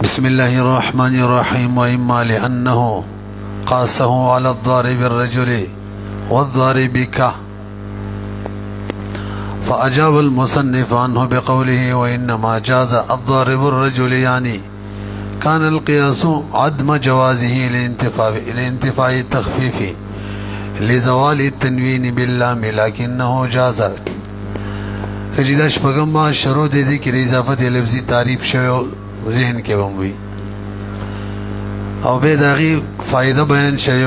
بسم الله الرحمن الرحيم وإما لأنه قاسه على الضارب الرجل والضارب كه فأجاب المصنف عنه بقوله وإنما جاز الضارب الرجل يعني كان القياس عدم جوازه لانتفاء التخفيف لزوال التنوين باللام لكنه جاز کجیدا شپږم ما شروط دي کې اضافت لفظي تعریف شوی ذهن کې وموي او به داغي فائدہ بیان شوی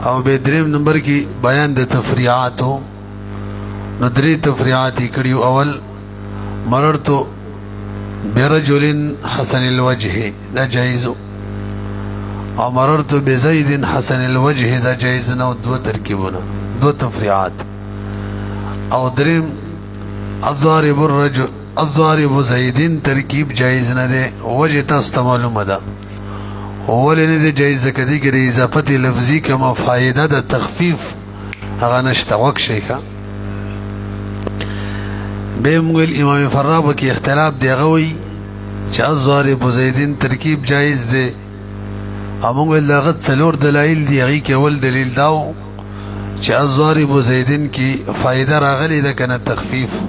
او به دریم نمبر کې بیان د تفریعاتو نو درې تفریعات کړیو اول مررتو برجل حسن الوجه دا جایز او مررتو بزید حسن الوجه دا جایز نو دو ترکیبونه دو تفریعات او دریم الضارب زیدین ترکیب جایز نه ده وجه تاسو معلومه ده اول نه ده جایز کدی کې اضافت لفظي کما فائدہ د تخفیف هغه نشته وک شيخه به موږ امام فرابه کې اختلاف دی غوي چې الضارب زیدین ترکیب جایز ده امغه لغت څلور دلایل دی هغه کې ول دلیل داو چې الضارب زیدین کی فائدہ راغلی ده کنه تخفیف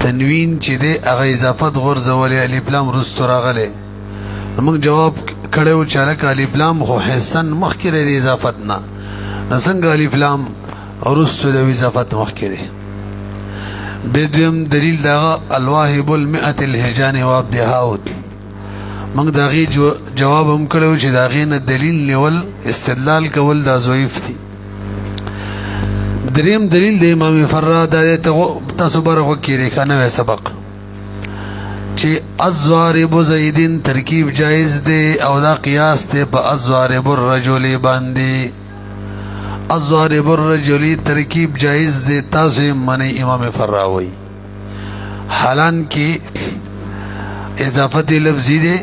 تنوین چې ده هغه اضافت غرزول الف لام رستو راغلی موږ جواب کړو چې الک الف لام خو حسن مخکره د اضافت نه څنګه الف لام رستو د اضافت مخکره بدیم دلیل دا الواهب المئه الهجان وابدهاوت موږ داغي جواب هم کړو چې داغي نه دلیل نیول استدلال کول دا ضعیف دي دریم دلیل د امام فراد تاسو برغه کړي کنه سبق چې الضارب زیدین ترکیب جایز دی او دا قیاس دی په الضارب الرجل باندې الضارب الرجل ترکیب جایز دی تاسو منی امام فراوی حالان کې اضافت لفظی دی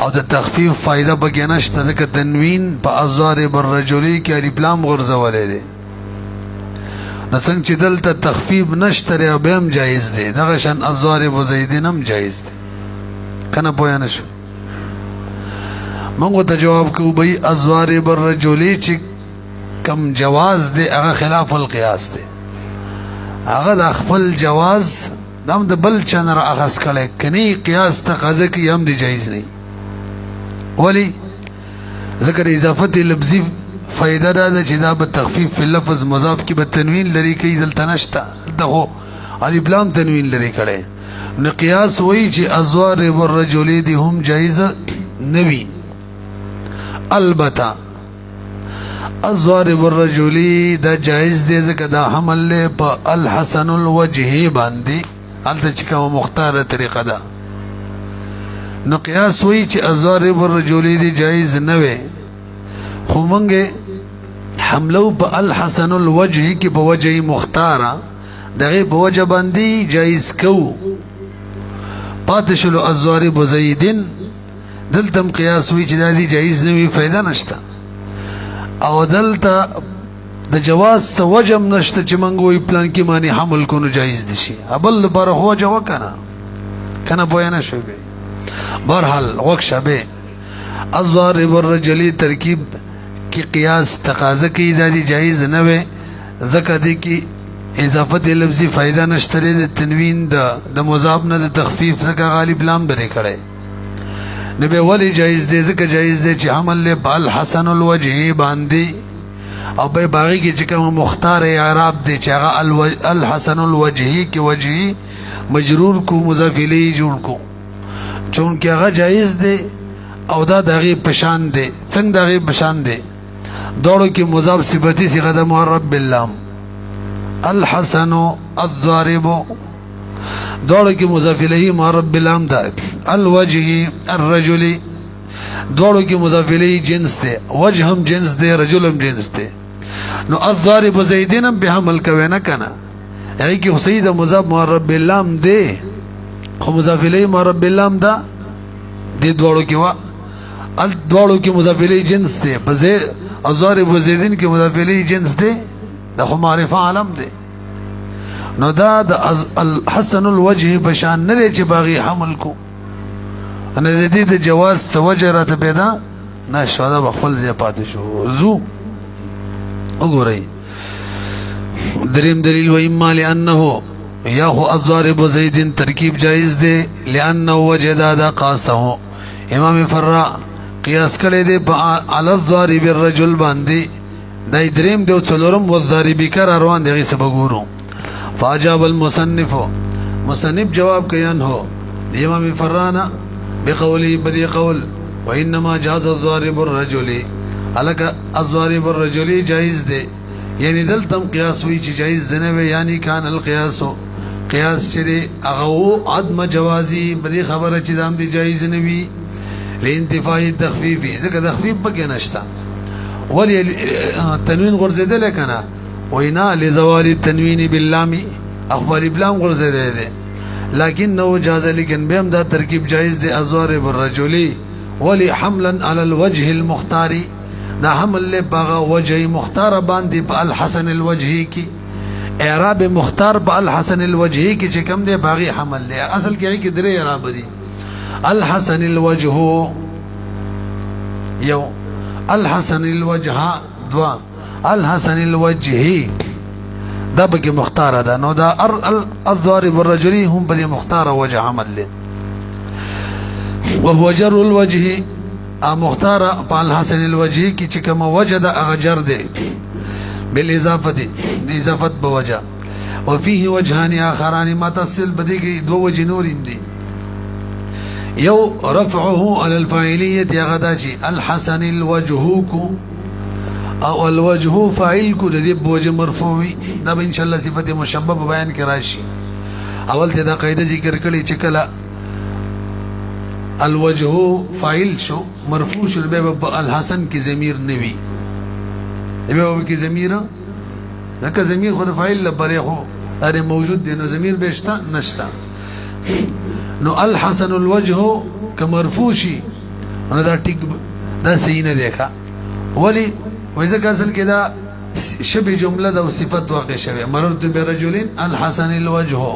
او د تخفیف فائدہ بګی نشته ځکه تنوین په الضارب الرجل کې الف لام غرزولې دی نڅنګ چې دلته تخفیف نشته او به هم جایز دی دغه شان الضارب زیدین هم جایز دی کنه پوه نه شو موږ ته جواب کوو به الضارب الرجل چې کم جواز دی هغه خلاف القياس دی هغه د خپل جواز دم د بل چنر اخص کړي کني قياس تقاضا کوي هم دی جایز نه ولی ذکر اضافت لفظی فائدہ دا چې دا به تخفیف فی اللفظ مضاف کې به تنوین لري کوي دلته نشته دغه الف لام تنوین لري کړي نو قیاس وایي چې الضارب الرجل دي هم جایز نوي البته الضارب الرجل دا جایز دی ځکه دا حمل له په الحسن الوجه باندې الته چې کومه مختاره طریقه ده نو قیاس وایي چې الضارب الرجل دي جایز نه وي خو مونږه حملو په الحسن الوجه کې په وجه مختاره دغه په وجه باندې جایز کو پاتشلو الضارب زیدین دلتم قیاس وی چې دا جایز نه وی فائدہ نشته او دلته د جواز څه وجم نشته چې مونږ وی پلان کې معنی حمل کو نو جایز دي شي ابل بر هو جو کنه پوه نه شوی برحال وکشبه الضارب الرجل ترکیب کی قیاس تقاضا کی دادی جایز نه وي زکه دي کی اضافت لفظي فائدہ نشته د تنوین د مضاف نه د تخفیف زکه غالب لام بری کړي نو به ولی جایز دي زکه جایز دي چې عمل له بال حسن الوجه باندې او به باغی کی چې کوم مختار اعراب دي چې هغه الحسن الوجه کی وجهي مجرور کو مضاف الیه جوړ کو چون کې هغه جایز دي او دا دغه پشان دي څنګه دغه پشان دي دوړو کې مضاف صفتی صيغه د معرب باللام الحسن الضارب دوړو کې مضاف الیه معرب باللام ده الوجه الرجل دوړو کې مضاف الیه جنس ده وجه هم جنس ده رجل هم جنس ده نو الضارب زیدین به عمل کوي نه کنه هغه کې حسید مضاف معرب باللام ده خو مضاف الیه معرب باللام ده دې دوړو کې وا دوړو کې مضاف الیه جنس ده په الضارب زیدین کې مضاف الیه جنس ده د خو معرفه عالم ده نو دا د الحسن الوجه بشان نه چې باغي حمل کو ان د دې د جواز سوجه راته پیدا نشو دا بخل ځای پاتې شو زو وګورئ دریم دلیل و اما لانه یا خو الضارب زید ترکیب جائز دے لانه وجد دا قاسه امام فرع قیاس کړی دی علی الضارب الرجل باندې دا دریم دی څلورم والضارب کر روان دی سبب ګورو فاجاب المصنف مصنف جواب کيان هو امام فرانا بقوله بدي قول وانما جاز الضارب الرجل الک الضارب الرجل جائز دی یعنی دلتم قیاس وی چې جائز نه وي یعنی کان القياس قیاس چې هغه عدم جوازي بدی خبره چې دام دی جائز نه وي لانتفاء التخفيف ځکه تخفیف پکې نشتا ولی تنوین غرزیدل کنه وینا لزوال التنوین باللام اخبار ابلام غرزیدل دی لكنه جاز لیکن بهم دا ترکیب جائز دی الضارب الرجل ولی حملا على الوجه المختار دا حمل له باغه وجه مختار باندې په الحسن الوجهي کی اعراب مختار په الحسن الوجهي کی چې کوم دی باغی حمل له اصل کې درې اعراب دي الحسن الوجه یو الحسن الوجه دوا الحسن الوجهي دا بکی مختار ده نو دا الضارب الرجلي هم بدي مختار وجه عمل له وهو جر الوجه مختار پال حسن الوجهي کی چې کوم وجه دا اغجر ده بالاضافه دي اضافت بوجه وفيه وجهان اخران ما تصل بدي کی دو وجه نور دي یو رفعه على الفاعليه يا غداجي الحسن الوجه کو او الوجه فاعل کو د دې بوجه مرفوعي دا به ان شاء الله صفت مشبب بیان کې راشي اول ته دا قاعده ذکر کړي چې کله الوجه فاعل شو مرفوع شو به الحسن کی ضمیر نوي به کی ضمیر لکه ضمیر خو فاعل لپاره خو اره موجود دی نو ضمیر بهشتا نشتا نو الحسن الوجه کمرفوع شي نو دا ټیک دا صحیح نه دیکھا ولی وایزه اصل کې دا شبه جمله دا صفت واقع شوه مررت برجل الحسن الوجه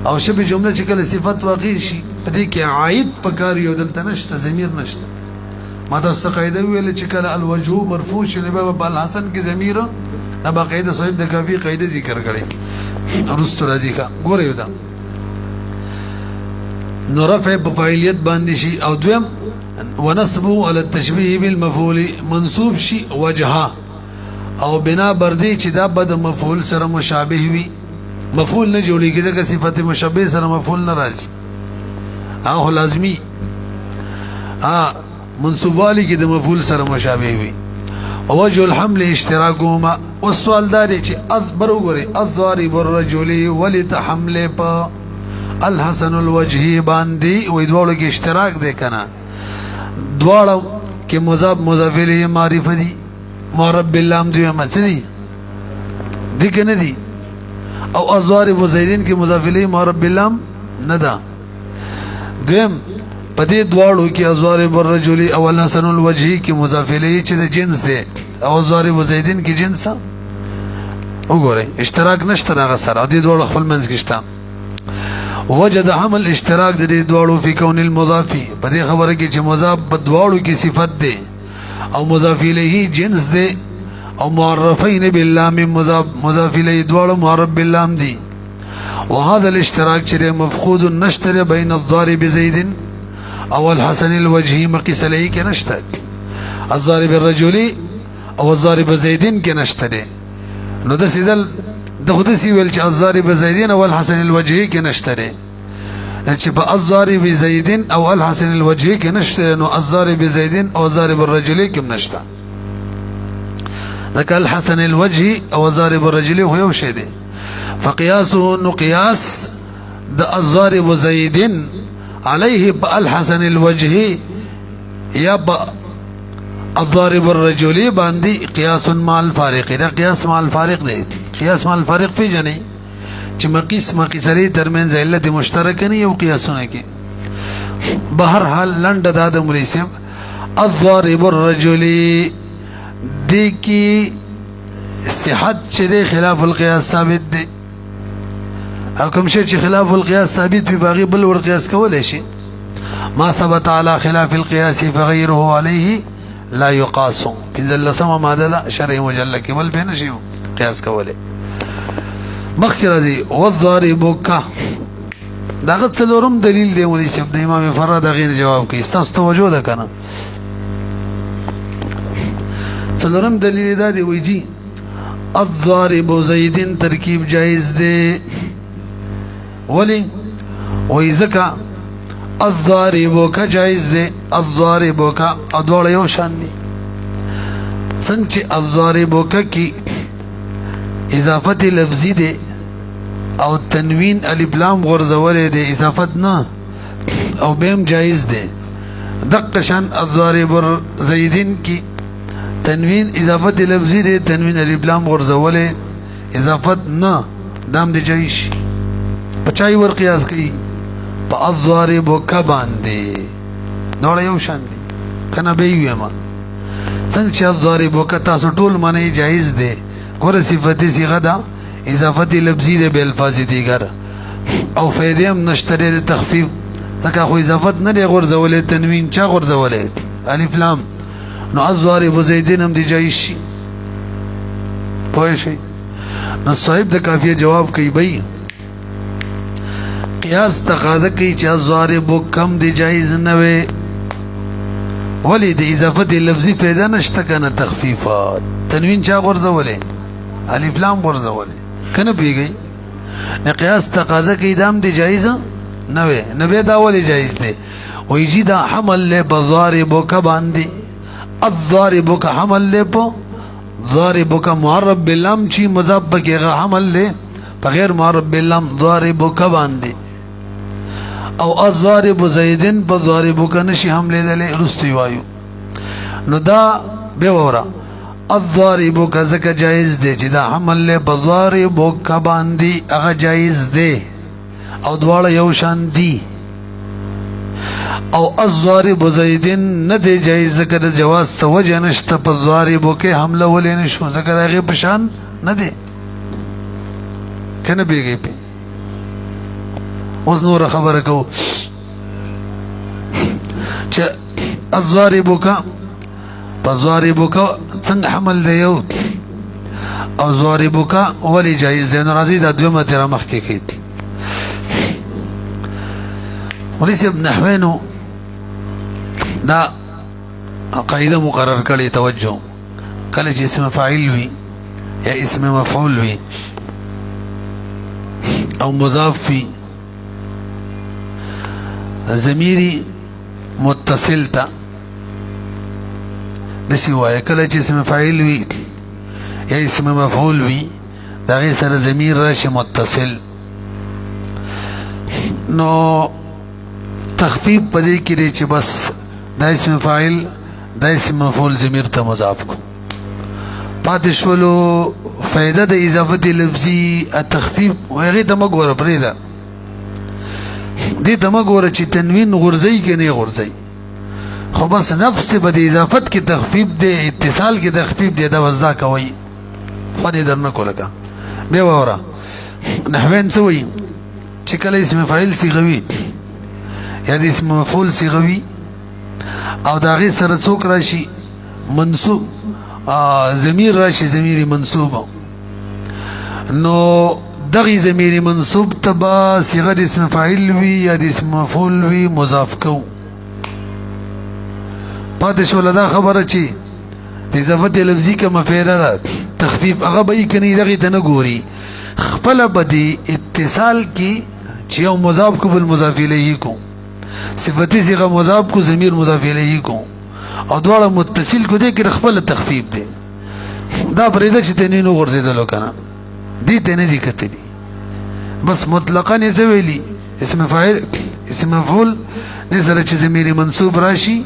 او شبه جمله چې کله صفت واقع شي پدې کې عائد پکار یو دلته نشته ضمیر نشته ما دا قاعده ویل چې کله الوجه مرفوع شي به په الحسن کې ضمیر دا باقاعده صاحب د کافی قاعده ذکر کړي ارست راځي کا ګوره دا نو رفع بفاعلیت باندې شي او دویم ونصبه على التشبيه بالمفعول منصوب شي وجهه او بنا بردي چې دا بد مفعول سره مشابه وي مفعول نه جوړيږي ځکه صفت مشابه سره مفعول نه راځي هغه لازمي منصوبالي کې د مفعول سره مشابه وي وجه الحمل اشتراكهما والسؤال دا دی چې اذبر وګوري الضارب الرجل ولتحمل په الحسن الوجهي باندې وې دوړو کې اشتراک دی کنه دواړو کې مضاف الیه معرفه دي معرب باللام دی مڅدي دي کنه دي او الضارب زیدین کې مضاف الیه معرب باللام نه ده دیم پدې دواړو کې الضارب الرجل او الحسن الوجهي کې مضاف الیه چې د جنس دی او الضارب زیدین کې جنس وګورئ اشتراک نشته هغه سره دې دواړو خپل منځ کې شته وجد حمل اشتراک د دې دواړو فی کون المضاف په دې خبره کې چې مضاف په دواړو کې صفت دی او مضاف الیه جنس دی او معرفین باللام مضاف الیه دواړو معرف باللام دی وهذا الاشتراك چې مفقود نشته بین الضارب زید او الحسن الوجهي مقيس الیه کې نشته الضارب الرجلي او الضارب زیدین کې نشته نو د سیدل د خود سی ویل چې الضارب زیدین او الحسن الوجهي کې نشته چې په الضارب زیدین او الحسن الوجهي کې نشته نو الضارب زیدین او الضارب الرجلي کې نشته ذکر الحسن الوجهي او الضارب الرجلي هو یو شی دی فقياسه انه قياس د الضارب زيد عليه بالحسن الوجهي يا الضارب الرجلي باندې قياس مع الفارق دا قياس مع الفارق دی قياس مع الفارق په جنې چې مقيس لري ترمنځ علت مشترک نه یو قياسونه کې بهر حال لند د مریسم الضارب الرجلي دی کی صحت چې خلاف القياس ثابت دی او کوم شی چې خلاف القياس ثابت وي باغي بل ور قياس کولای شي ما ثبت على خلاف القياس فغيره عليه لا يقاس پنځل سم ماده ده شرع مجله کې بل به نشي قیاس کوله مخکې راځي والضارب کا داغه څلورم دلیل دی ولې چې د امام فراد غیر جواب کوي تاسو توجه ده کنه څلورم دلیل دا دی ویجی الضارب زید ترکیب جائز دی ولی وی زکا الضارب کا جائز دی الضارب کا ادوار یو شان دی څنګه چې الضارب کا کی اضافت لفظی دی او تنوین الف لام غرزول دی اضافت نه او بهم جائز دی دق شان الضارب زیدین کی تنوین اضافت لفظی دی تنوین الف لام غرزول اضافت نه دام دی جایش پچای ور قیاس کی په الضارب کا باندې نو یو شان دی کنه به وي ما څنګه چې الضارب کا تاسو ټول معنی جایز دی ګور صفتی صيغه ده اضافت لفظی ده به الفاظ دیگر او فائدې هم نشته تخفیف تکه خو اضافت نه دی غرزول تنوین چا غرزول الف لام نو الضارب زیدین هم دی جایشی پوه شئ نو صاحب د کافیه جواب کوي بھائی قیاس تقاضا کوي چې الضارب کم دی جایز نه وي ولی د اضافت لفظی فائدہ نشته کنه تخفیفات تنوین چا غرزول الف لام غرزول کنه پیږي نه قیاس تقاضا کوي دام دی جایز نه وي نه به دا ولی جایز دی ويجي دا حمل له بضارب کا باندې الضارب کا حمل له په ضارب کا معرب باللام چی مضاف بکیغه حمل له بغیر معرب باللام ضارب کا باندې او الضارب زیدن په ضارب کا نشي حمله دله رستي وایو نو دا به ورا الضارب کا زکه جایز دی چې دا حمل له بضارب کا باندې هغه جایز دی او دواړه یو شان دي او الضارب زیدن نه دی جایز ذکر جواز سوجه نشته په ضارب کې حمله ولې نشو ذکر هغه په شان نه دی کنه بیږي په اوس نور خبره کو چې الضارب کا په ضارب کا څنګه حمل دی یو او ضارب کا ولې جایز دی نو راځي دا دوه متره مخکې کیږي وليس ابن نحوینو دا قاعده مقرر کړي توجه کله چې اسم فاعل وي یا اسم مفعول وي او مضاف وي ضميري متصل تا دسی وایي کله چې اسم فاعل وي یا اسم مفعول وي دا غي سره ضمیر راشي متصل نو تخفیف پدې کې چې بس دا اسم فاعل دا اسم مفعول ضمیر ته مضاف کو پاتې شولو فائدہ د اضافت لفظي التخفیف وغه ته مګوره پرېدا دې ته مګوره چې تنوین غرزي کې نه غرزي خو بس نفس به د اضافت کې تخفیف دی اتصال کې تخفیف دی دا وزدا کوي باندې درنه کولګه به وره نحوین سوي چې کله اسم فاعل صيغوي یا د اسم مفعول صيغوي او دا غي سره څوک راشي منصوب ضمیر راشي ضمیر منصوب نو دغه ضمیر منصوب تبا صيغه د اسم فاعل وي یا د اسم مفعول وي مضاف کو پاتې شول دا خبره چې د اضافت لفظي کومه فائدہ ده تخفیف هغه به کني دغه ته نه ګوري خپل بدی اتصال کی چې یو مضاف کو بل مضاف الیه کو صفتی صيغه مضاف کو ضمیر مضاف الیه کو او دواړه متصل کو دې کې خپل تخفیف دی دا پرېده چې تنین ورزیدلو کنه دې ته نه دي کتلی بس مطلقاً یې ویلي اسم فاعل اسم مفعول نظر چې ضمیر منصوب راشي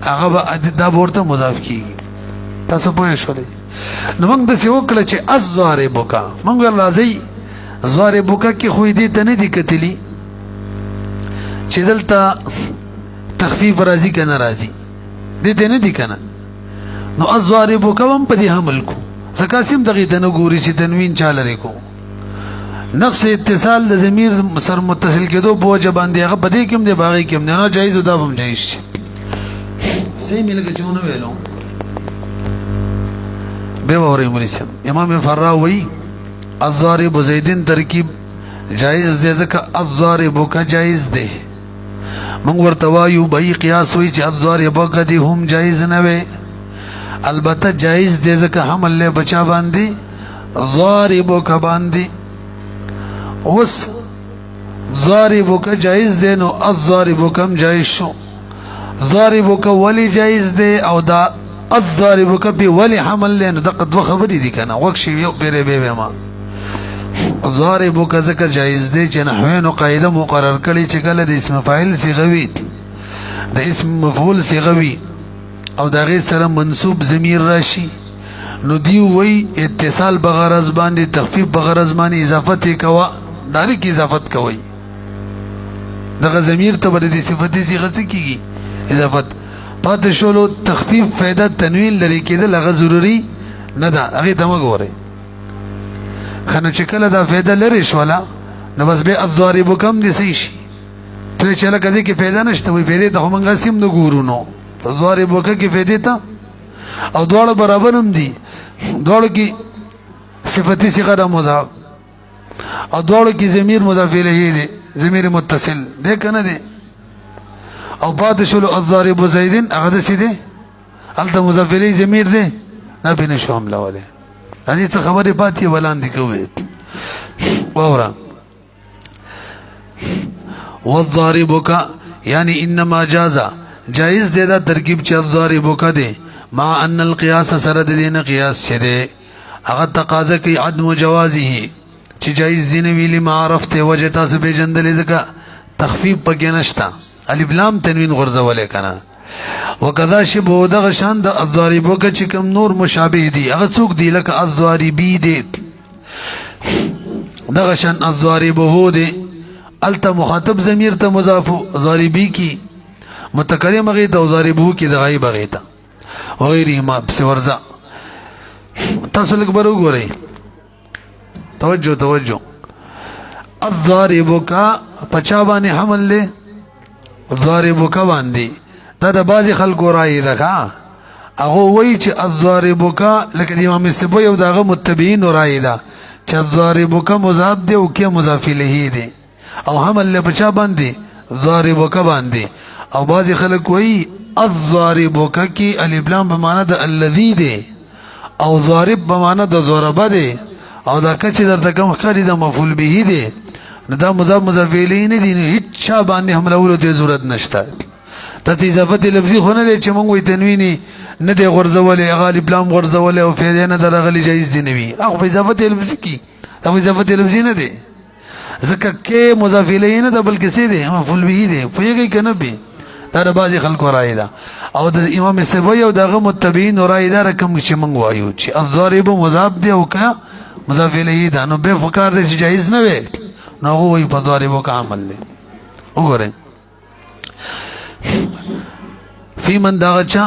هغه دا ورته مضاف کیږي تاسو پوه شئ نو موږ د څه وکړه چې الضارب کا موږ راځي ضارب کا کې خو دې ته نه دي کتلی چې دلته تخفیف راځي کنه راځي دې ته نه دي کنه نو الضارب کوم په دې حمل کو زکاسم دغه ته نه ګوري چې تنوین چاله لري کو نفس اتصال د ضمیر سر متصل کېدو په وجه باندې هغه بدې کوم دی باغی کوم نه جایز او دا هم جایز شي صحیح ملګری چونه ویلو به وره مولسم امام فراوی الضارب زیدن ترکیب جایز دی ځکه الضارب کا جایز دی من ورته وایو به قیاس وی چې الضارب کدی هم جایز نه وي البته جایز دی ځکه حمل له بچا باندې ضارب کا باندې اوس ضارب کا جایز دی نو الضارب کم جایز شو ضارب کا ولی جایز دی او دا الضارب کا به ولی حمل له نو دغه دوه خبرې دي کنه وښي یو بیره به ما ضارب کا ذکر جایز دی چې نحوینو قاعده مقرر کړي چې کله د اسم فاعل صيغوي د اسم مفعول صيغوي او دا غي سره منصوب ضمیر راشي نو دی وی اتصال بغرض باندې تخفیف بغرض باندې اضافت کوا ډایرک اضافت کوي دغه ضمیر ته بل دي صفتی صيغه کیږي اضافت پاتې شولو تخفیف فائدہ تنوین لري کېدل هغه ضروری نه ده هغه ته وګورئ خنه چې کله دا فائدہ لري شولا نو بس به الضارب کم دي شي ته چې لکه دې کې فائدہ نشته وي فائدې ته هم غاسم نه ګورو نو الضارب کې فائدې ته او دواړه برابر هم دي دواړو کې صفتی صيغه مضاف او دواړو کې ضمیر مضاف الیه دي ضمیر متصل ده کنه دي او بعد شلو الضارب زیدن هغه د سیده الته مضاف الیه ضمیر ده نه بینه شو حمله وله هذه څه خبره پاتې ولاندې کوي اورا والضاربك يعني انما جاز جائز ده دا ترکیب چې الضاربك ده مع ان القياس سره د دین قياس شره هغه تقاضا کوي عدم جوازه چې جایز دین ویلی معرفت وجه تاسو به جندلې ځکه تخفیف پکې نشتا الف لام تنوین غرزولې کنه وکذا شبه دغه شان د الضاربو کې کوم نور مشابه دي هغه څوک دي لکه الضاربی دي دغه شان الضاربو دي الته مخاطب ضمیر ته مضاف ضاربی کی متکلم غي د ضاربو کې د غیب غیتا وغيره ما بسورزا تاسو لږ برو ګورئ توجه الضاربو کا پچا باندې حمل له الضاربو کا باندې دا د بعض خلکو راي ده ښا هغه وایي چې الضاربو کا لکه د امام سبوی او دغه متبعین راي ده چې الضاربو کا مضاف دی او کې مضاف الیه دی او حمل له پچا باندې ضاربو کا باندې او بعض خلک وایي الضاربو کا کې الف لام په معنا د الذی دی او ضارب په معنا د ضربه دی او دا کچ درته کوم خالي د مفعول به دی دا مضاف الیه نه دی هیڅ چا باندې حمله ولو ته ضرورت نشته ته اضافت لفظي خو نه دی چې مونږ وي تنویني نه دی غرزولې غالب لام غرزولې او فعل نه درغلي جایز دی نه وي هغه اضافت لفظي کی او اضافت لفظي نه دی ځکه کې مضاف الیه نه د بلکې څه دی مفعول به دی پوهیږئ کنه به دا د بعض خلکو راي ده او د امام سبوی او دغه متبعین راي ده رقم چې مونږ وایو چې الضارب مضاف دی او که مضاف الیه ده نو به فکر دی چې جایز نه وي نو هو وي په ضاربو کا عمل له وګورئ فی من دا غچا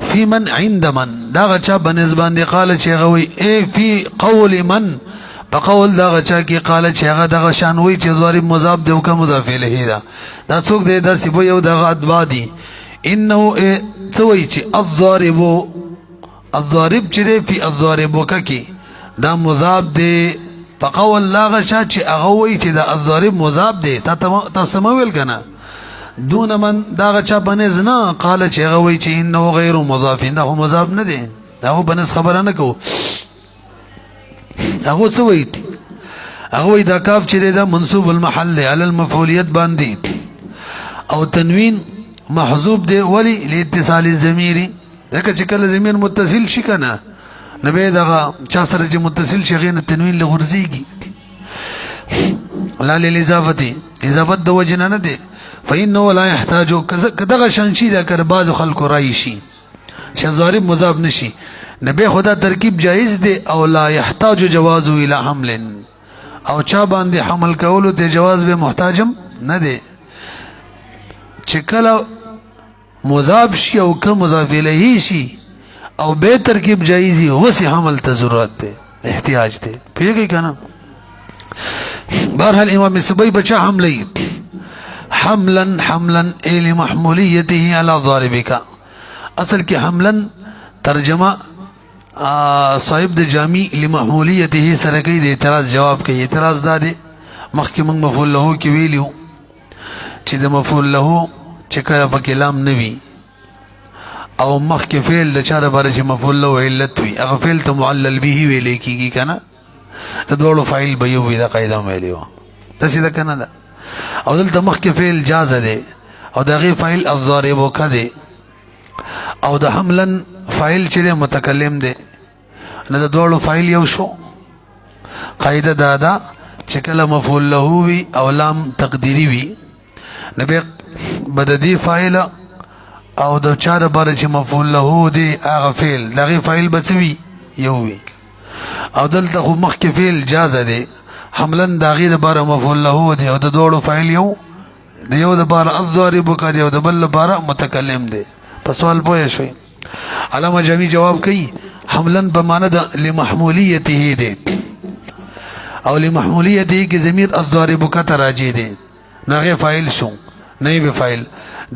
فی من عند من دا غچا بنسبان دی قال چې غوي ای فی قول من فقول دا غچا کی قال چې هغه دغه شان وی چې ضارب مضاف دی او که مضاف الیه ده دا څوک دی دا سیبو یو دغه ادبا دی انه څوی چې الضارب چې دی فی الضارب کی دا مضاف دی فقول لا غچا چې هغه وی چې دا الضارب مضاف دی تاسو مویل کنه دون من دا غچا بنز نه قال چې هغه وی چې انه غیر مضاف دا هو مضاف نه دی دا هو بنز خبره نه کو هغه څه وی هغه وی دا کاف چې دا منصوب المحل علی المفعولیت باندې او تنوین محذوب دی ولی لاتصال الضمیر ځکه چې کله ضمیر متصل شي کنه نبی دغه چا سره چې متصل شي غین تنوین لغرزیږي لا للاضافه اضافت د وجنه نه دی فإنه لا يحتاج كذا شانشي دا کر بعض خلق رای شي چې ضارب مضاف نشي نبی خدا ترکیب جایز دی او لا يحتاج جواز الى حمل او چا باندې حمل کولو ته جواز به محتاجم نه دی چې کله مضاف شي او که مضاف الیه شي او به ترکیب جایزي وسی حمل ته ضرورت دی احتیاج دی پیږي کنه. بهرحال امام سبئی بچا حملی حملا الی محمولیته علی ضاربک. اصل کې حملا ترجمه صاحب د جامی لمحمولیته سره کوي د اعتراض جواب کوي. اعتراض دا دی مخکې موږ مفعول له کې ویلیو چې د مفعول له چې کله په کلام نه وي او مخکې فعل د چا لپاره چې مفعول له علت وي هغه فعل ته معلل به ویل کېږي کنه. د دوړو فاعل به یو وي دا قاعده ویلې وه داسې ده کنه ده. او دلته مخکې فعل جازه دی او د هغې فاعل الضاربک دی او د حملا فاعل چې دی متکلم دی نو د دوړو فاعل یو شو. قاعده دا ده چې کله مفعول له وي او لام تقدیري وي نو بیا به د دې فاعل او د چا لپاره چې مفعول له دی هغه فعل د هغې فاعل به څه وي یو وي. او دلته خو مخکې فعل جازه دی حملا د هغې دپاره مفعول له دی او د دوړو فاعل یو د یو دپاره الضاربک دی او د بل لپاره متکلم دی. په سوال پوه شوئ. علامه جامی جواب کوي حملا په معنی د لمحمولیته دی او لمحمولیته کې ضمیر الضاربک ته راجع دی نو هغې فاعل شو نه به فاعل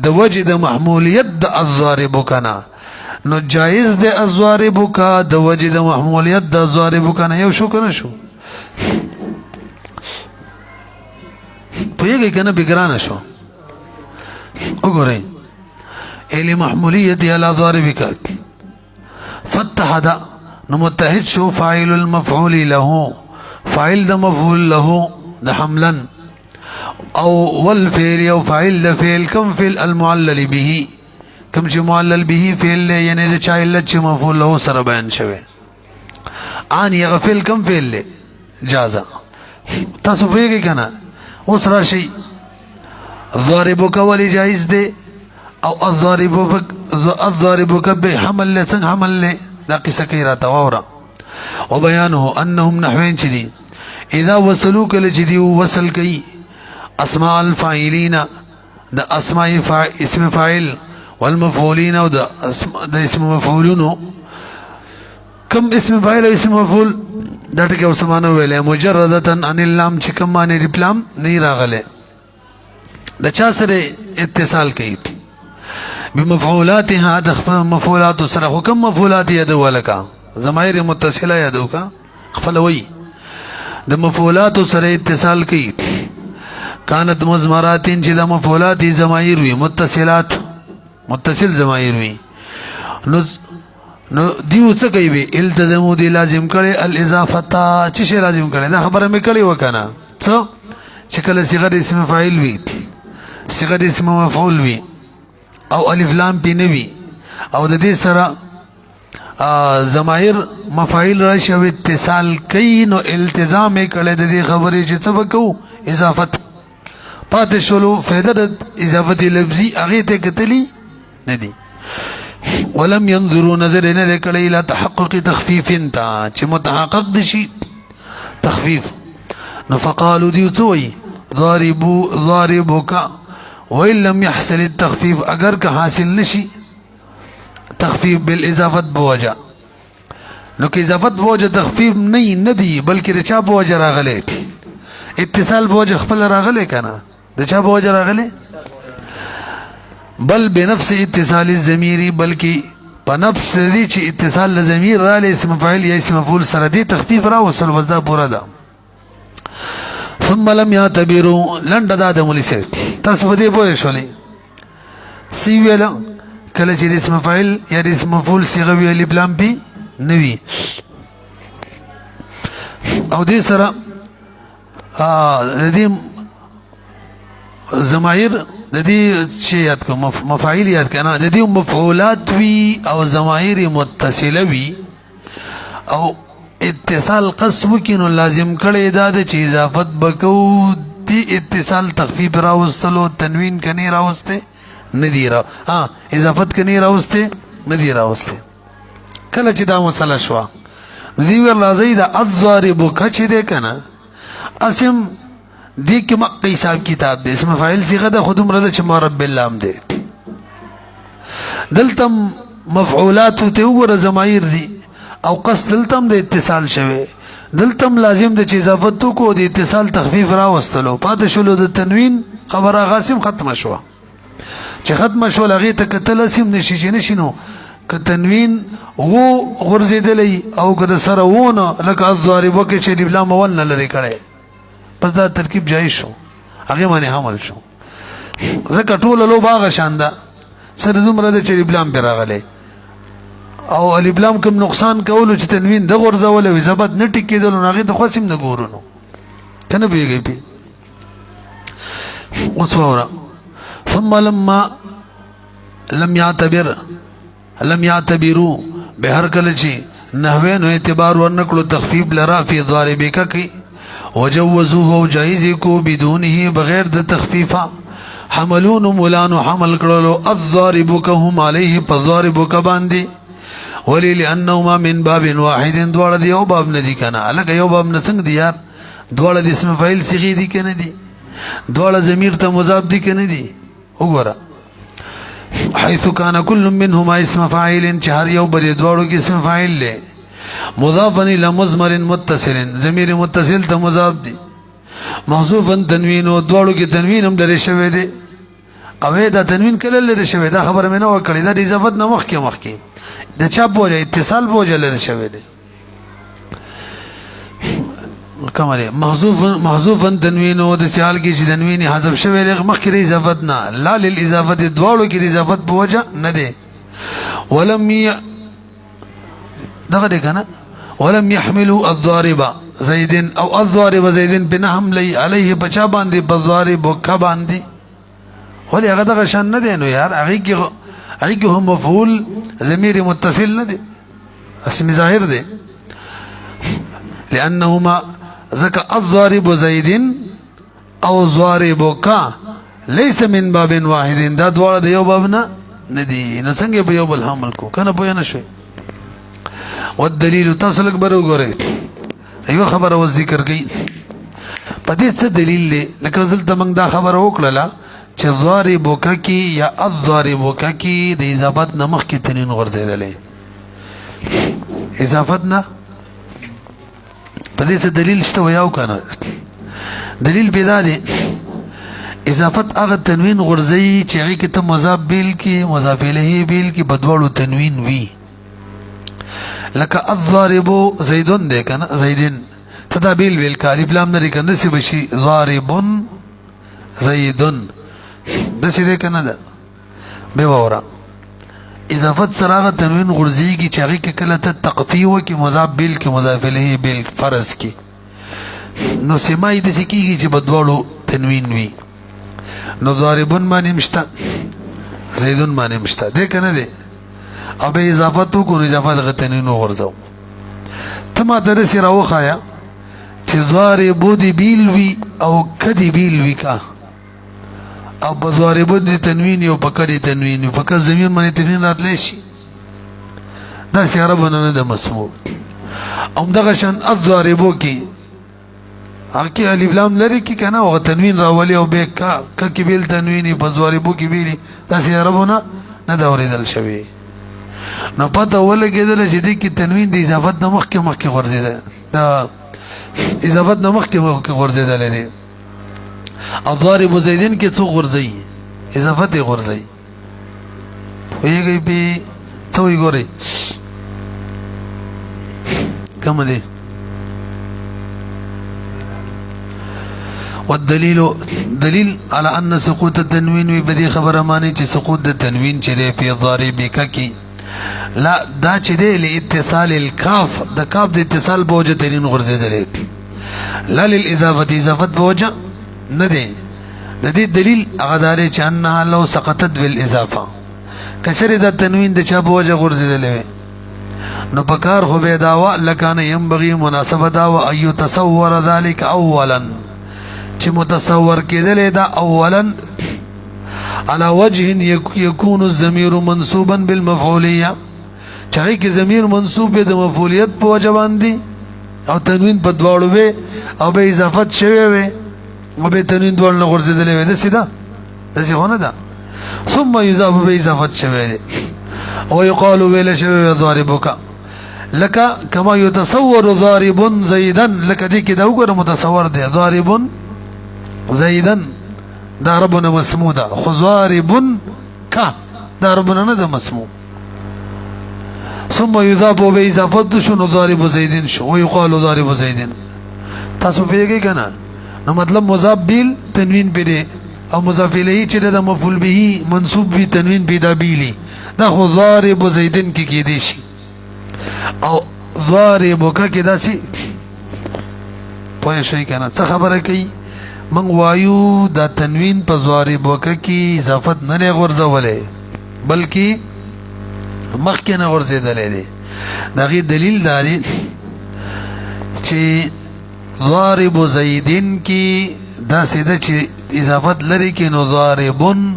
د وجه د محمولیت د الضاربک نه نو جایز د الضاربک د وجه د محمولیت د الضاربک نه یو شو کنه شو پوهیږئ کنه بګرانه شو. وګورئ الی محمولیت علی ضاربک فتحد نو متحد شو فاعل المفعول له فاعل د مفعول له د حملا او والفعل او فاعل د فعل کم فعل المعلل به کم چې معلل به فعل یعنی د چا علت چې مفعول له سره بیان شوی ان یغه فعل کم فعل جازا. تاسو پوهیږئ کنه. اوس راشي ضاربک ولی جایز دی او الضاربک به حمل څنګه حمل له دا قصه کوي راته واوره. وبيانه انهم نحوين چدي اذا وصلوا کله چې دی وصل کوي اسماء الفاعلین د اسماء اسم فاعل والمفعولين او د اسم مفعولون کم اسم فاعل او اسم مفعول دا ټکي اوسمانه ویلې مجردتا عن اللام چې کوم معنی ریپلام نه راغله د چا سره اتصال کوي بمفعولاتها د مفعولات سره حکم مفعولات یاد ولکا ضمائر متصله یادو کا خپلوي د مفعولات سره اتصال کوي كانت مضمرات چې د مفعولات ضمائر وي متصلات متصل ضمائر وي نو دیو څه کوي التزمو دی لازم کړي الاضافه چې شی لازم کړي دا خبره مې کړي وکنه څه چې کله صيغه اسم فاعل وي صيغه اسم مفعول وي او الف لام پی نوي او د دې سره ضمائر مفاعیل راشي او اتصال کوي نو التزام یې کړي د دې خبرې چې څه وکړو اضافت پاتې شولو فائدہ د اضافت لفظي هغه ته کتلی نه دي. ولم ينظروا نظر نه کړي الى تحقق تخفيف انت چې متحقق دي تخفيف نو فقالوا دي توي ضاربك وان لم يحصل التخفيف اگر که حاصل نشي تخفيف بالاضافه بوجه نو که اضافت بوجه تخفيف نه ندي بلکې رچا بوجه راغله اتصال بوجه خپل راغله کنه د چا بوجه راغله بل بنفس اتصال الضمير بلکې په نفس دي چې اتصال الضمير را له اسم فاعل یا اسم مفعول سره دي تخفيف را وصل وزدا پورا ده. ثم لم يعتبروا لند د مولسه تاسو دې پوه شولې سی ویل کله چې اسم فاعل یا اسم مفعول صيغه وی الف لام بي نوي او دې سره د دې ضمائر د دې شی یاد کوم مفاعیل یاد کنه د دې مفعولات وی او ضمائر متصله وی او اتصال قصو کینو لازم کړي دا د چې اضافت بکو دی اتصال تخفیف راوستلو تنوین کني راوسته ندی را اضافت کني راوسته ندی راوسته کله چې دا مسله شو دی ور لازم دا الضارب کچ دې کنه اسم دی کې مقی حساب کتاب دې اسم فاعل صيغه ده خود مرده چې مرب اللام دې دلتم مفعولات ته ور ضمائر دي او قصد دلتم د اتصال شوه دلتم لازم د چې اضافت کو د اتصال تخفیف راوستلو پاتې شلو د تنوین خبره غاسم ختم شو چې ختم شو لغه ته کتل سیم نشي چې نشینو ک تنوین غو غرزیدلی او که سره وونه لکه الضارب کې چې لام ول نه لري کړي پس دا ترکیب جایز شو هغه باندې حمل شو زکه ټول لو باغ شاندا سره زمره د چې لام پر راغله او الف لام کوم نقصان کولو چې تنوین د غرزول او ضبط نه ټکیدل نو هغه د خاصم نه ګورونو کنه بیږي پی وصورا ثم لما لم يعتبروا بهر کله چې نحوین او اعتبار ورنکلو تخفیف لرا فی ضاربک کی وجوزوه جائز کو بدونه بغیر د تخفیفا حملون مولان حمل کړلو الضارب كهم عليه فالضارب كباندي ولی لانهما من باب واحد دوړه دی او باب ندی کنه الګ یو باب نه څنګه دی یار دوړه د اسم فاعل صيغه دی کنه دی دوړه ضمیر ته مضاف دی کنه دی وګوره حيث كان كل منهما اسم فاعل چهار یو بری دوړو کې اسم فاعل له مضاف الى مضمر متصل ضمیر متصل ته مضاف دی محذوفا تنوین او دوړو کې تنوین هم لري شوی دی او دا تنوین کله لري شوی دا خبره مې نه وکړې دا د اضافت نه مخکې د چا بوجه اتصال بوجه لري شوی دی کمره محذوفا تنوین او د سیال کې چې تنوین حذف شوی دی مخکې اضافت نه لا للاضافه دوړو کې اضافت بوجه نه دی ولم دغه دی کنه ولم يحملوا الضارب زيد او الضارب زيد بنهم لي عليه بچا باندې بالضارب وک باندې ولې هغه دغه شان نه دی نو یار هغه کې هم مفعول ضمیر متصل نه دی اسم ظاهر دی لانهما ذکر الضارب زيد او ضاربك ليس من باب واحد دا دواړه د یو باب نه ندي نو څنګه په یو بل حمل کو کنه پوه نه شوي والدلیل تاسو لږ بر وګورئ ایو خبره و ذکر کړي په دې څه دلیل دی لکه دلته موږ دا خبره وکړه چې ضاربک کی یا الضاربک کی د اضافت نمخ کې تنین غرزیدلې اضافت نه په دې څه دلیل شته ویاو کنه دلیل پیدا دی اضافت هغه تنوین غرزی چې هغه کې ته مضاف بیل کی مضاف الیه بیل کی بدوړو تنوین وی لکه الضارب زیدون دی کنه زیدن تدابیل ویل کا الف لام نه کنه سی بشي ضاربون زیدون دسی دی کنه ده به وره اضافت سراغه تنوین غرزی کی چاغي کې کله ته تقفیو کی مضاف بیل کی مضاف الیه بیل فرض کی نو سمای د سکیږي چې بدوړو تنوین وی نو ضاربون باندې مشتا زیدون باندې مشتا ده کنه ده او به اضافت کو اضافت غتنین ورزو تما درس راو خایا چې ضارب دی بیل وی او کدی بیل وی کا او بضارب دی تنوین او پکړی تنوین فقط زمين باندې تنوین راتلی شي دا سیاره بننه د مسموع ام دغه شان الضاربو کی اکی الف لام لري کی کنه او تنوین راولي او به کا کی بیل تنوین بضاربو کی بیل دا سیاره بنه نه دا اوریدل شوی نو پته ولګیدل چې دې کې تنوین د اضافت نه مخکې غورځیدل دا اضافت نه مخکې غورځیدل دي الضارب زیدین کې څو غورځي اضافت غورځي ویږي په څو یې ګوري کوم دي والدليل دليل على ان سقوط التنوين بدي خبر معنی چې سقوط التنوين چې په الضارب کې لا دا چې دی لاتصال الكاف د کاف د اتصال بوجه تنوین غرزیدل لا للاضافه اضافت بوجه نه دی د دې دلیل هغه دار چې انها لو سقطت بالاضافه کچره د تنوین د چا بوجه غرزیدل نو پکار خو به داوا لکانه ينبغي مناسبه داوا ايو تصور ذلك اولا چې متصور کېدل دا اولا على وجه يكون الضمير منصوبا بالمفعوليه چاہے کہ ضمیر منصوب د مفعولیت په وجه باندې او تنوین په دواړو وي او به اضافت شوی وي او به تنوین دواړو غرزیدلې وي د سیدا د څه ده ثم يضاف به اضافت شوی او يقال ویل شوی ضاربک لکه کما یتصور ضارب زیدا لکه دې کې دا وګوره متصور دی ضارب زیدا دا ربنا مسمو ده خو ضارب کا دا ربنا نه ده مسمو ثم يضاف باضافه شنو ضارب زيد شو ويقال ضارب زيد تاسو پیږئ کنه نو مطلب مضاف بیل تنوین پیری او مضاف الیه چې د مفعول به منصوب وی تنوین پیدا بیلی دا خو ضارب زیدن کې دی شي او ضارب کا کې داسي پوه شئ کنه څه خبره کوي من وایو دا تنوین په ضارب وک کې اضافت نه غورځولې بلکې مخکې نه غورځېدلې دی دغه دلیل دی چې ضارب زیدن کی دا سیده چې اضافت لري کې نو ضاربن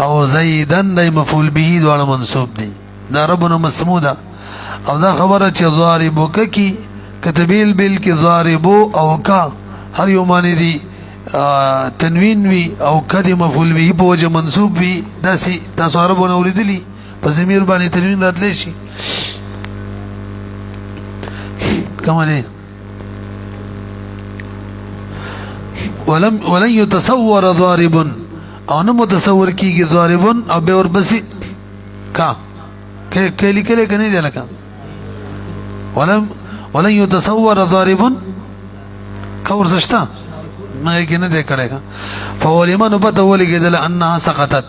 او زیدن د مفعول به دواړه منصوب دي دا ربنا مسموده او دا خبره چې ضاربک کی کتبیل بل کې ضاربو او کا هر یو معنی دي تنوین وی او کدی مفعول به په وجه منصوب وی دا سي تاسو عربونه اوریدلی په ضمیر باندې تنوین راتلی شي کومه ولن يتصور ضارب او نه متصور کیږي ضارب او به ورپسې کا کلی کلی کني دی لکه ولن يتصور ضارب کور زشتا نه کې نه دی کړه فولمن بتول کېدل انها سقطت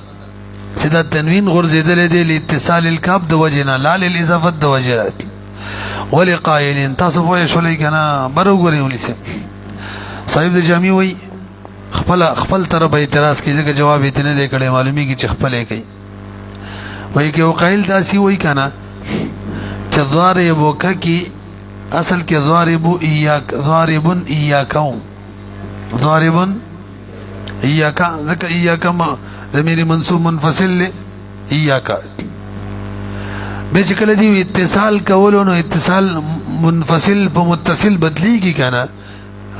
چې دا تنوین غرزیدل دی لاتصال الكاف د وجنا لا للاضافه د وجنا ولقائلين تاسو وایي شولې کنه برو ولسه صاحب د جامع وای خپل طرف اعتراض کوي ځکه جواب یې نه دی کړی معلومی کی چې خپل کوي وای کې وقایل داسي وای کنه چې ضارب وکي اصل کې ضارب ایاک ضارب ایاکو ضارب ایاک ځکه ایاک ضمیر منصوب منفصل له ایاک به چې کله دی اتصال کولو نو اتصال منفصل په متصل بدلیږي کنه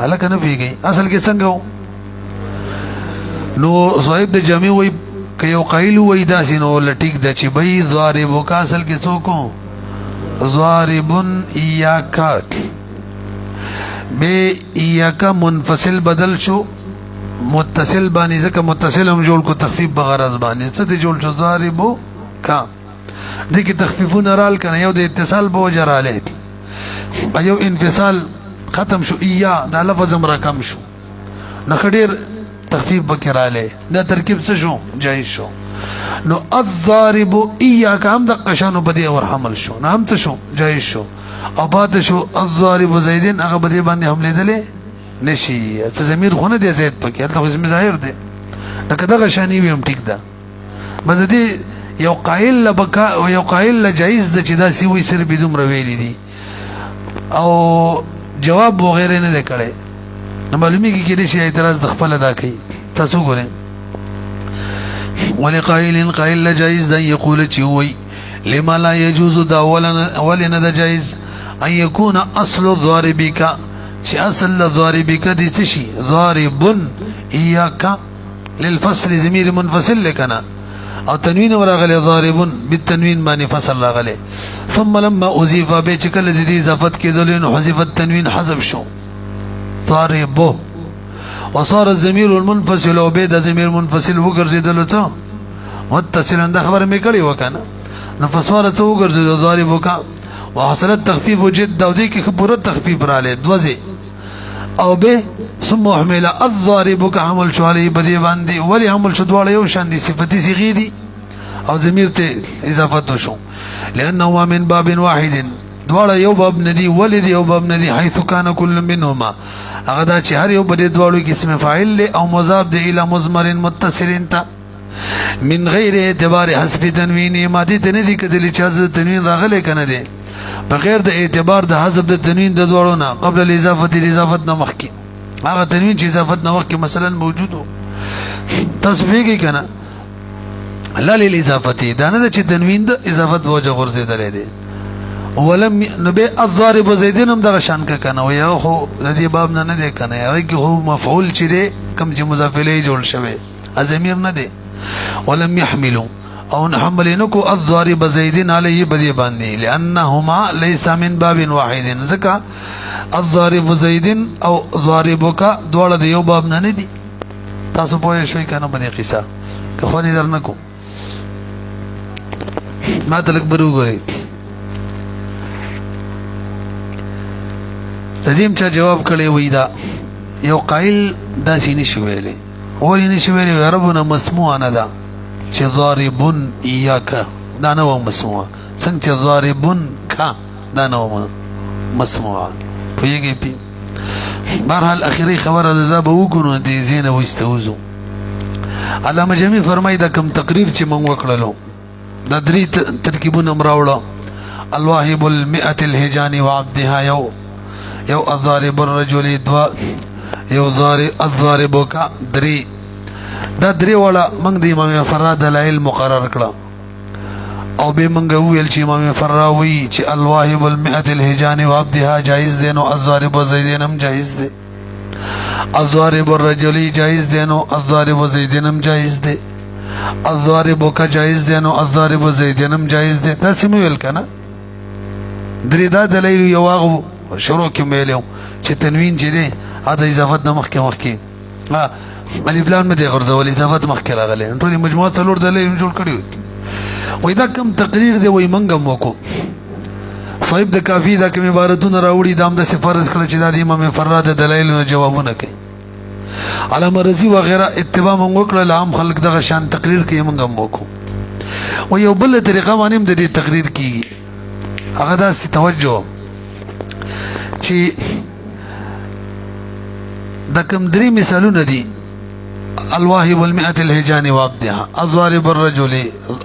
حالکه نه پیږي اصل کې څنګه نو صاحب د جامع وای ک یو قایل وای داسې نو لټیک د چې بای ضارب کا اصل کې څوک ضارب ایاک به ایاک منفصل بدل شو متصل باندې ځکه متصل هم جوړ کو تخفیف بغرض باندې څه دې جوړ شو ضارب کا دغه تخفیفونه رال کنه یو د اتصال به وجراله ایو انفصال ختم شو ایا دا لفظ مرکم شو نخډیر تخفیف بکراله دا ترکیب څه شو جایز شو نو الضارب اياك هم د قشانو بدی اور حمل شو نو هم څه شو جایز شو او پات شو الضارب زیدن هغه بدی باندې حمله دله نشي څه ضمیر خونه دی زید پکې هلته اسم ظاهر دی لکه دغه شانی ویم ټیک ده بس دې یو قائل لبکا او یو قائل لجایز د چې دا سی وې سر بدوم رویلی دي او جواب وغیرہ نه کړي نو معلومی کی کېږي چې اعتراض د خپل ادا کوي تاسو ګورئ ولقائل قائل لجائز دا يقول چې وي لما لا يجوز دا ولنا دا جائز ان يكون اصل الضاربك چې اصل الضاربك دي څه شي ضارب اياك للفصل ضمير منفصل لكنا او تنوین ورغله ضارب بالتنوین باندې فصل راغله ثم لما اضيف به چکل د دې اضافت کېدل نو حذف التنوین حذف شو ضارب وصار الضمير المنفصل او به د ضمیر منفصل وګرځیدل ته متصلا د خبر مې کړی وکنه نو فصار ته وګرځیدل ضارب کا وحصل التخفيف جد او دې کې خبره تخفیف رااله دوزه او به ثم حمل الضارب كحمل شو عليه بدي باندې ولي حمل شو دواړه یو شان دي صفتي صيغه دي او ضمیر ته اضافه شو لانه من باب واحد دواړه یو باب ندي ولد یو باب ندي حيث كان كل منهما هغه دا چې هر یو بده دواړو کې اسم فاعل له او مضاف د الى مضمر متصل انت من غیر اعتبار حذف تنوین ماده ته نه دي کدل چې حذف تنوین راغله کنه دي بغیر د اعتبار د حذف د تنوین د دواړو نه قبل الاضافه نه مخکې هغه تنوین چې اضافت نه وکي مثلا موجود تصفیه کنه لا للاضافه دا نه چې تنوین د اضافت وجه ورزيدل دي ولم نبي الضارب زيدن دغه شان کنه او یو خو د دې باب نه دی کنه هغه هو مفعول چې دی کم چې مضاف الیه جوړ شوی ازمیر نه دی ولم يحملوا او حمل نکو الضارب زید علیه بدی باندې لانهما ليس من باب واحد ذکا الضارب زید او ضاربک دوړه د یو باب نه دي تاسو پوه شئ کنه باندې قصه که خو نه درنکو ما تلک برو غوي تدیم چا جواب کړي وای دا یو قائل دا سینې شویلې وای نه شویلې ربنا مسموع نه دا چې ضاربن ایاک دا نو مسموع څنګه چې ضاربن کا دا نو مسموع پویږي پی بهرحال اخیری خبره ده به وګورو دې زینه واستوزو علامه جمی فرمای دا کم تقریر چې مونږ وکړلو دا درې ترکیبونه مراوړه الواهب المئة الهجان وعبدها یو الضارب الرجل دوا یو الضاربک درې دا درې والا موږ د امام فرا دلایل مقرر کړه او به موږ ویل چې امام فرا وی چې الواهب المئة الهجان وعبدها جائز دی نو الضارب زیدین هم جائز دی الضارب الرجل جائز دی نو الضارب زیدین هم جائز دی الضاربک جائز دی نو الضارب زیدین هم جائز دی دا سمو ویل کنه درې دا دلایل یو هغه شروع کې ویلو چې تنوین چې دی دا اضافت نه مخکې ها الف لام مې غرزول اضافت مخکې راغلي ټول مجموعه څلور دلایل جوړ کړی وای دا کم تقریر دی وای منګم وکړو صاحب د کافی دا کوم عبارتونه راوړي دام د فرض کړ چې د امام فراد دلایل جوابونه کوي علامه رضی وغیرہ اتباع مونږ کړل عام خلک دغه شان تقریر کوي مونږ وکړو و یو بل طریقه باندې د دې تقریر کیږي هغه دا سي توجه چې د کوم درې مثالونه دي الواهب المئة الهجان وعبدها الضارب الرجل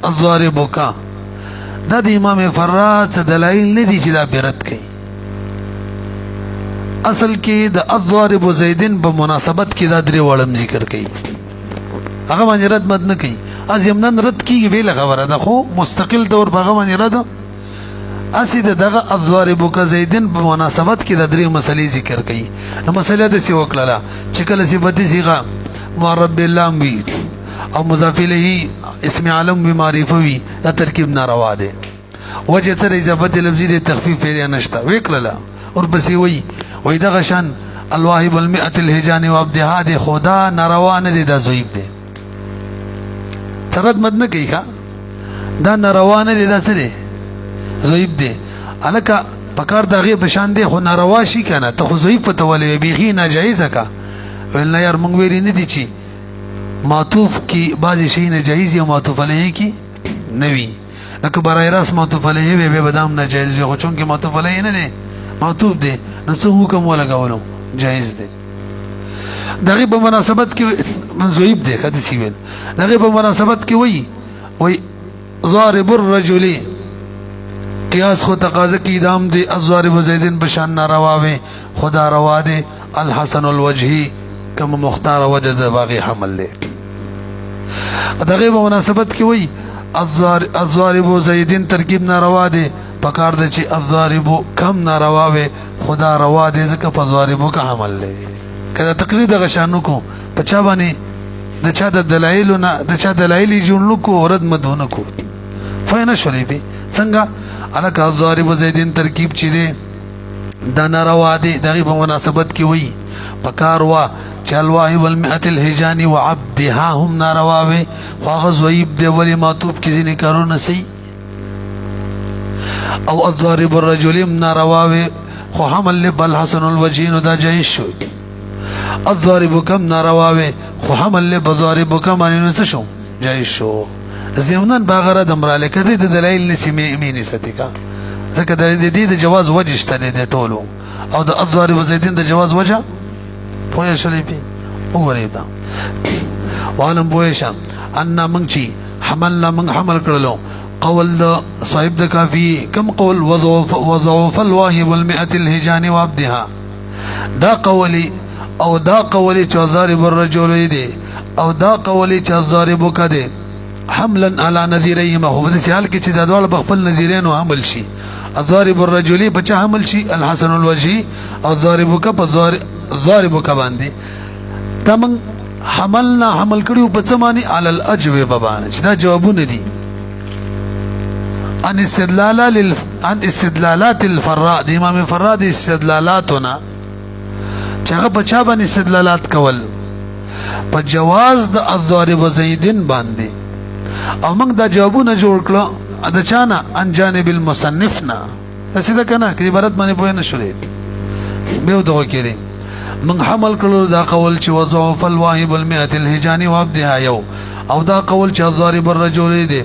الضاربک دا د امام فرات دلایل نه دي چې دا بیرت کوي اصل کې د الضارب زیدن په مناسبت کې دا درې وړم ذکر کوي هغه باندې رد مد نه کوي از یمنن رد کیږي ویل خبره ده خو مستقل طور په هغه باندې رد اسید دغه الضاربک زیدن په مناسبت کې د درې مسلې ذکر کوي نو مسله د سی وکړه چې کله صفت صيغه معرب باللام وی او مضاف الیه اسم علم بمعرفه وی دا ترکیب ناروا ده وجه سره اضافه لفظی د تخفیف فعل نشته وکړه اور پسې وی دغه شان الواهب المئة الهجان وعبدها ده خدا ناروا نه دي دا ضعیف ده ترد مد نه کوي دا ناروا نه دي دا څه ضعیف ده الکه پکار دغه بشان ده خو ناروا شي کنه ته خو ضعیف فتولې بیخي ناجایزه کا ولنه یار مونږ ویری نه دي چې معطوف کی بعضی شی ناجایز یا معطوف علیه کی نوی لکه برای راست معطوف علیه به بدام ناجایز وي خو چون کې معطوف علیه نه دي معطوف دي نو څه حکم ولګولو جایز دي دغه په مناسبت کې منذوب دي کده سی ویل دغه په مناسبت کې وی ضارب الرجل قیاس خو تقاضا کی دام دي الضارب زیدن بشان ناروا وي خدا روا دي الحسن الوجهي کما مختار وجد باغی حمل له دغه په مناسبت کې وی الضارب زیدن ترکیب ناروا دي پکار د چې الضارب کم ناروا وي خدا روا دي ځکه په ضاربو کا حمل له کله تقریر د غشانو کو پچا باندې د چا د دلایل نه د چا دلایل جوړلو کو ورد مدونه کو فینه شولې به څنګه الک الضارب زیدن ترکیب چې دا ناروا دي دغه په مناسبت کې وی پکار وا چلواهب المئة الهجان وعبدها هم نارواوي فاغز ويب دي ولي معطوب کی ذنی کارون سی او الضارب الرجل نارواوي خو حمل لبال حسن الوجهين دا جائز شو الضارب کم نارواوي خو حمل لبضارب کم انو سشو جائز شو زمنان باغره دمراله کدی د دلایل نسمه امینی ستیکا ځکه د دې د جواز وجه شته د ټولو او د الضارب زیدین د جواز وجه پوهه شولې پی وګورئ دا وعلم پوهه ان منچی حملنا من حمل کړلو قول د صاحب د کافی کم قول وضعف الواهب المئة الهجان وعبدها دا قولي او دا قولي چې ضارب الرجل دي او دا قولي چې ضارب کده حملا على نذيرهما هو د سیال کې چې د دوړ بخپل نذیرین حمل شي الضارب الرجل بچا حمل شي الحسن الوجهي او ضارب ک په ضارب ک باندې تمن حملنا حمل کړیو په څماني على الاجوبه باندې چې دا جوابونه دي عن استدلالات الفراء د امام فراء د استدلالاتنا چې هغه په چا باندې استدلالات کول په جواز د الضارب زیدن باندې او موږ دا جوابونه جوړ کړو د چانه ان جانب المصنفنا څه دا کنه کې عبارت باندې پوه نه شولې به دغه کړي من حمل کړو دا قول چې وضعف الواهب المئة الهجاني وابدها یو او دا قول چې الضارب الرجل دی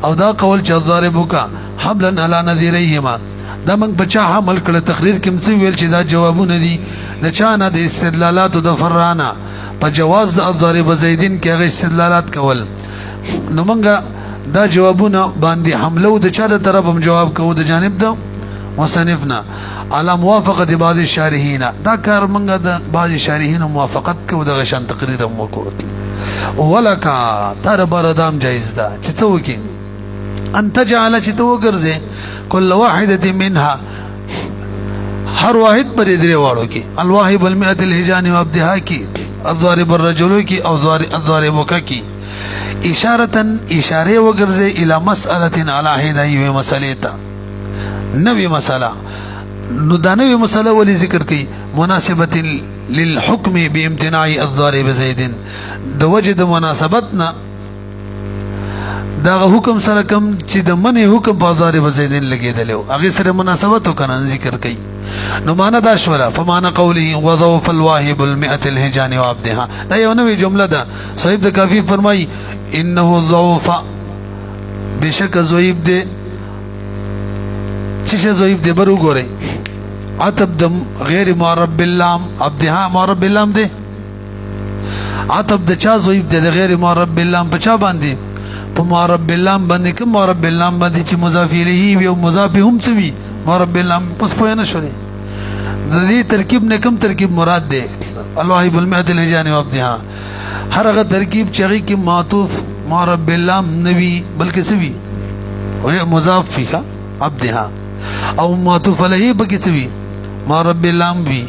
او دا قول چې الضاربک حملا على نظيريهما دا من بچا حمل کړه تقریر کې مڅ ویل چې دا جوابونه دي د چانه د استدلالات د فرانا په جواز د الضارب زیدین کې هغه استدلالات کول نو منګه دا جوابونه باندې حمله د چا د طرف هم جواب کوو د جانب د مصنفنا على موافقه بعض الشارحين دا کار منګه د بعض شارحین موافقت کوو د غشان تقریر هم وکړو ولکا تر بردام جایز ده چې څه وکي ان تجعل چې تو ګرځي كل واحده منها هر واحد پر درې واړو کې الواهب المئة الهجان وابدها کې الضارب الرجل کې او الضاربک کې اشاره وګرځي الى مساله على هدايه مساله ته نوې مساله نو دا نوې مساله ولې ذکر کړي مناسبه للحكم بامتناع الضارب زيد د وجد مناسبتنا دا حکم سره کوم چې د منې حکم په ضارب زیدین لګیدلو هغه سره مناسبت وکنه ذکر کوي نو معنا دا شولا فمعنى قوله وضعف الواهب المئة الهجان وعبدها دا یو نوې جمله ده صاحب د کافی فرمای انه ضعف بشک ضعیف ده چې ضعیف ده برو ګورئ عتب د غیر معرب باللام عبدها معرب باللام ده عتب د چا ضعیف ده غیر معرب باللام په چا باندې په معرب باللام باندې کوم معرب باللام باندې چې مضاف الیه او مضاف هم څه وي معرب باللام پس پوه نه شولې د دې ترکیب نه کوم ترکیب مراد ده الواهب المئة الهجان وابدها هر هغه ترکیب چې هغه کې معطوف معرب باللام نوي بلکې څه وي او مضاف فی کا عبدها او معطوف علیه بلکې څه وي معرب باللام وي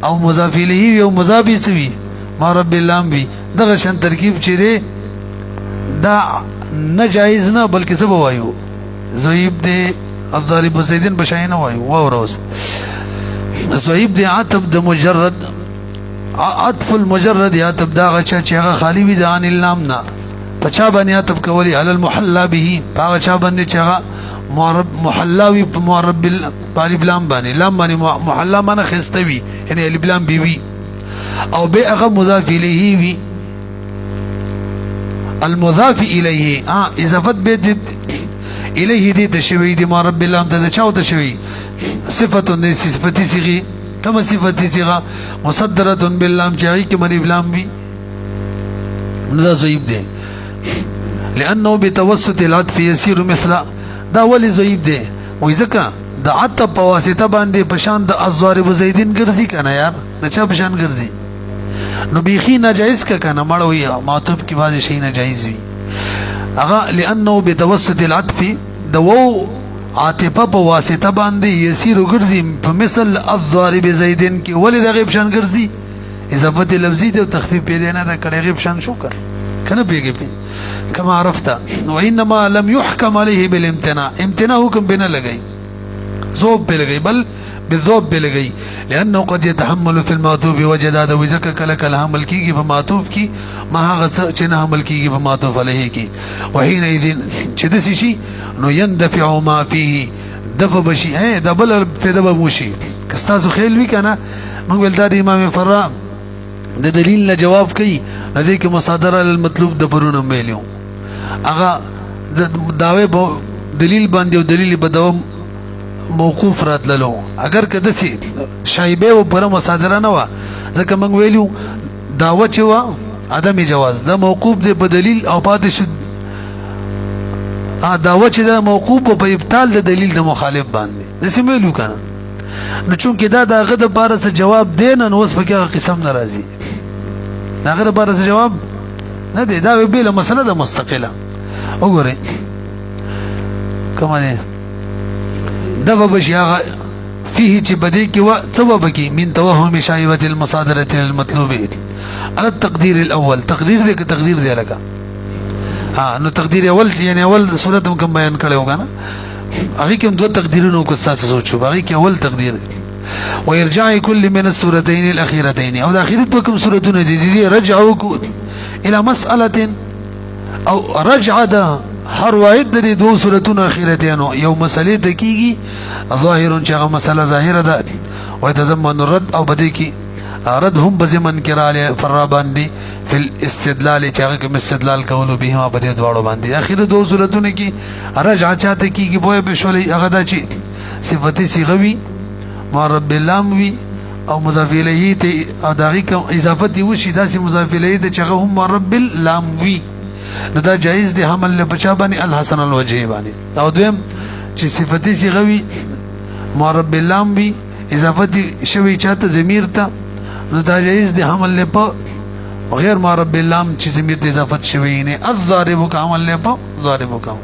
او مضاف الیه او مضاف څه وي معرب باللام وي دغه شان ترکیب چې دا نه جایز نه بلکې څه وایو ضعیف دی الضارب زیدین بشاینه وایو وروس ضعیف دی عتب د مجرد عطف المجرد عتب دا غچا چې هغه خالی وي د ان اللام نه پچا باندې عتب کولی علی المحلا به هغه چا باندې چې هغه معرب محلاوی په معرب بالف لام باندې لام باندې محلا معنی خستوي یعنی الف لام بي وي او به هغه مضاف الیه وي المضاف الیه اضافت به الیه دي تشوی دي معرب باللام ته چاو تشوی صفه د صفتی صيغه کما صفتی صيغه مصدره باللام چای کی مری بلام وی نذا ضعیف ده لانه بتوسط العطف يسير مثل دا ولی ضعیف ده وای ځکه د عطف په واسطه باندې پشان د الضارب زیدین ګرځي کنه یار د چا پشان ګرځي نو بیخی ناجائز کا کنه مړوي معطوف کی بعض شی ناجائز وي هغه لانه بتوسط العطف دو عاطفه په واسطه باندې يسير ګرځي په مثل الضارب زیدین کی ولې د غیب شان ګرځي اضافه لفظي او تخفیف پیدا نه دا کړي غیب شان شو کنه پیږي کما عرفت وانما لم يحكم عليه بالامتناع امتناع حکم بنا لګي ذوب به لګي بل بالذوب به لګي لانه قد يتحمل في المعطوف وجد هذا وذك کله کله حمل کیږي په معطوف کی ما هغه چې نه حمل کیږي په معطوف علیه کی وحينئذ چې د شي نو يندفع ما فيه دفع بشي دبل فدب موشي کستاسو خیل وی کنه موږ ول دا امام فراء د دلیل نه جواب کوي نه دې کې مصادره المطلوب د پرونه ویلو هغه داوی دلیل باندې او دلیل بدوم موقوف راتللو اگر کده سي شایبه و پر مصادره نه و ځکه موږ ویلو داوا چې و عدم جواز دا موقوف دی په دلیل او پاتې شو داوا چې دا موقوف په ابطال د دلیل د مخالف باندې د سیملو کنه نو چونکې دا دغه د بار څه جواب دین نو اوس پکې قسم ناراضي دغه د بار څه جواب نه دی دا به له مسله د مستقله وګورئ کومه دغه بشیا فيه چې بدی کې و سبب کې من توهم شایبه المصادره المطلوبه على التقدير الاول تقدير دې تقدير دې لگا نو تقدير اول یعنی اول صورت کوم بیان کړو کنه هغه کوم دوه تقدیرونو کو تاسو سوچو هغه کې اول تقدیر ويرجع كل من السورتين الاخيرتين او د اخرت کوم سورتونه دي رجعوا الى مساله او رجع ده هر واحد د دوه سورتونو اخیرتینو یو مسلې ته کیږي ظاهر چې هغه مسله ظاهره ده ويتضمن الرد او بدی کی رد هم بزمن کراله فرابان دي فی الاستدلال چې هغه کوم استدلال کولو به ما بدی دواړو باندې اخر دوه سورتونو کې رجع چاته کیږي په بشولې هغه د چې صفتی صيغوي ما رب اللام وی او مضاف الیه ته او دغه کوم اضافه دی وشي داسې مضاف الیه ته چې هغه هم رب اللام وی نو دا جایز دی حمل له بچا باندې الحسن الوجه باندې او دویم چې صفتی صيغوي ما رب اللام وی اضافه دی شوی چاته ضمیر ته نو دا جایز دی حمل له په غیر ما رب اللام چې ضمیر ته اضافه شوی نه الضارب کا عمل له په ضارب کا